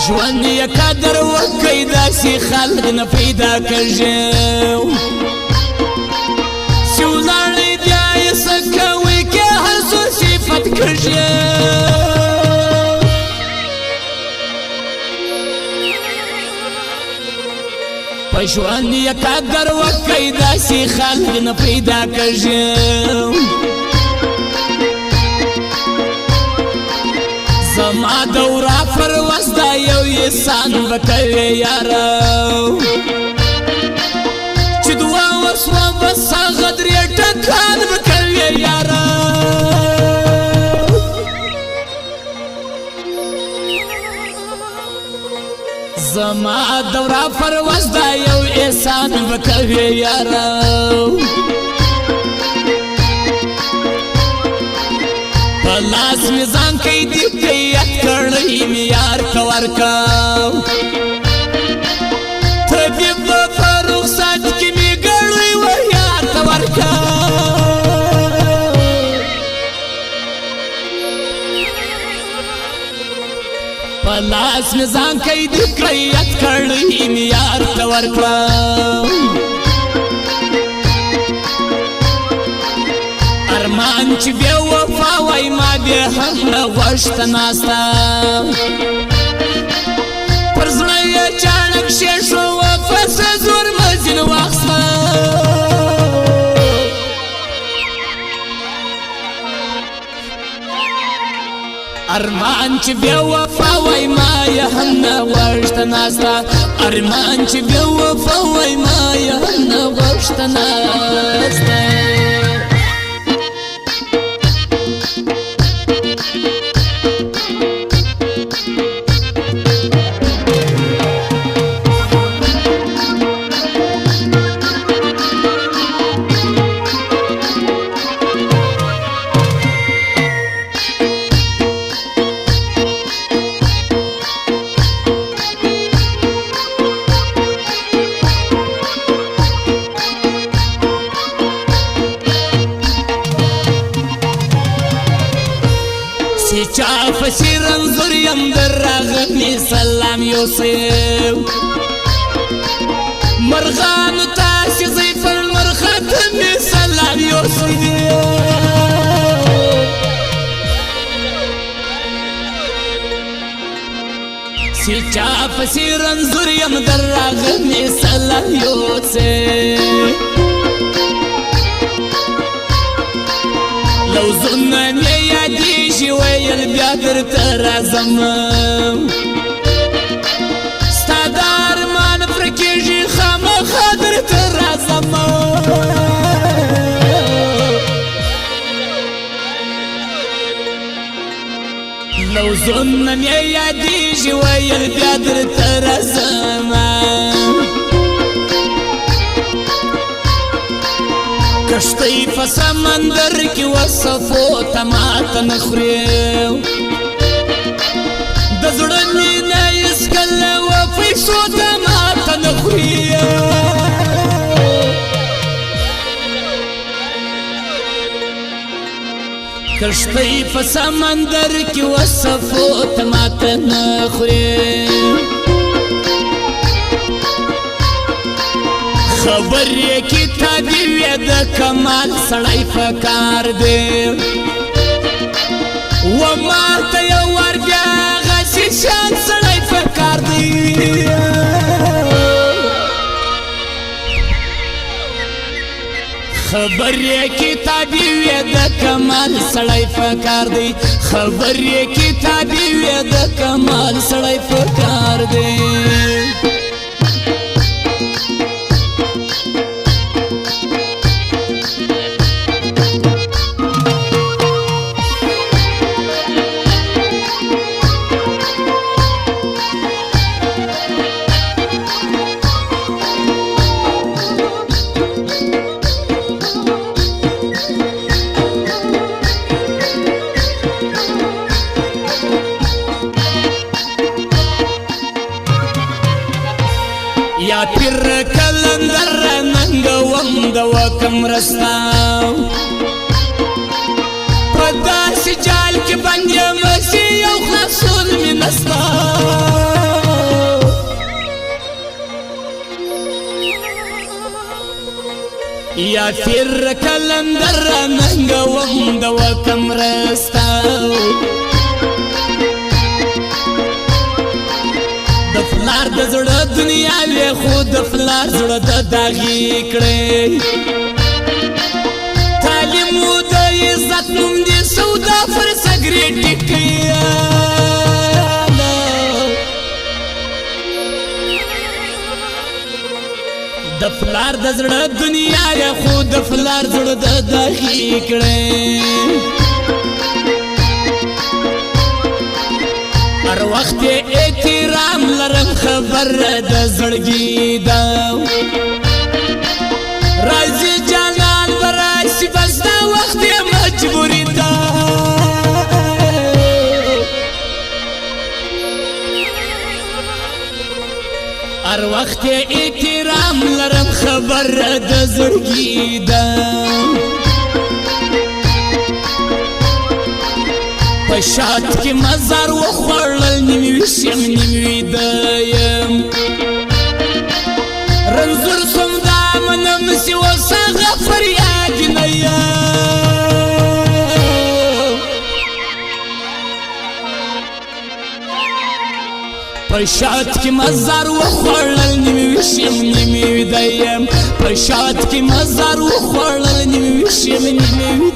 ژوند یې قدر وکئ داسې خلک نه پیدا کړئ چې ولاړئ بیا یې څه کوئ که هر څو صفت کړئ په ژوند یې قدر وکئ داسې خلک نه پیدا کړئ زما دورا پرواز دا یو احسان وکوي یارو چې دوا وسوه بس هغه درې ټکان وکوي یارو زما دورا پرواز دا یو احسان وکوي یارو لاس می ځان کوي دی قیت کړی می یار کور کا طبیب په رخصت کې می ګړوي و یار کور کا په لاس می ځان کوي دی قیت کړی می یار کور کا ارمان چې بیا وفا وای ما بیا هم غوښت ناستا پر زړه یې چاړک شیشو وفس زور مزین واخستا ارمان چې بیا وفا وای ما یې هم غوښت ناستا ارمان چې بیا وفا وای ما یې هم غوښت ناستا چا پسې رنځور یم در راغلی سلام یوسف مرغانو تاسې ضیف المرختم سلام یوسف چې چا پسې رنځور یم در راغلی سلام یوسف لوزونه مې یادېږي ویل بیا درته راځم ستا د ارمان پره کېږي خامخا درته راځم لوزونه مې یادېږي ویل بیا درته راځم کشتۍ په سمندر کې وصفو ته ماته نه خوري د زړه مینه هېڅکله و پیسو ته ماته نه خوري کشتۍ په سمندر کې وصفو ته ماته نه خوري خبر یې کتابي وې د کمال سړی په کار دی و ما ته یو وار بیا غسې شان سړی په کار دی خبر یې کتابي وې د کمال سړی په کار دی خبر یې کتابي وې د کمال سړی په کار دی یا پیر کلندر د وکم رستا په داسې جال کې بند یم چې یو خلاصون مې نستا یا فر کلندر ننګوم د وکم رستا د فلار د زړه دنیا وې خو د فلار زړه د داغي کړې تعلیم و د عزت نوم دې سودا پر سګریټ کړیا د فلار د زړه دنیا وې خو د فلار زړه د داغي کړې هر وخت احترام لرم خبر د زړګي دا راځي جانان براشي بس دا وخت مجبوري دا هر وخت احترام لرم خبر د زړګي دا پشات کی مزار و خوړل نیمې وشم نیمې ویدایم رنځور سم دا منم سی وسغه فریاد نه یم پشات کی مزار و خوړل نیمې وشم نیمې ویدایم پشات کی مزار و خوړل نیمې وشم نیمې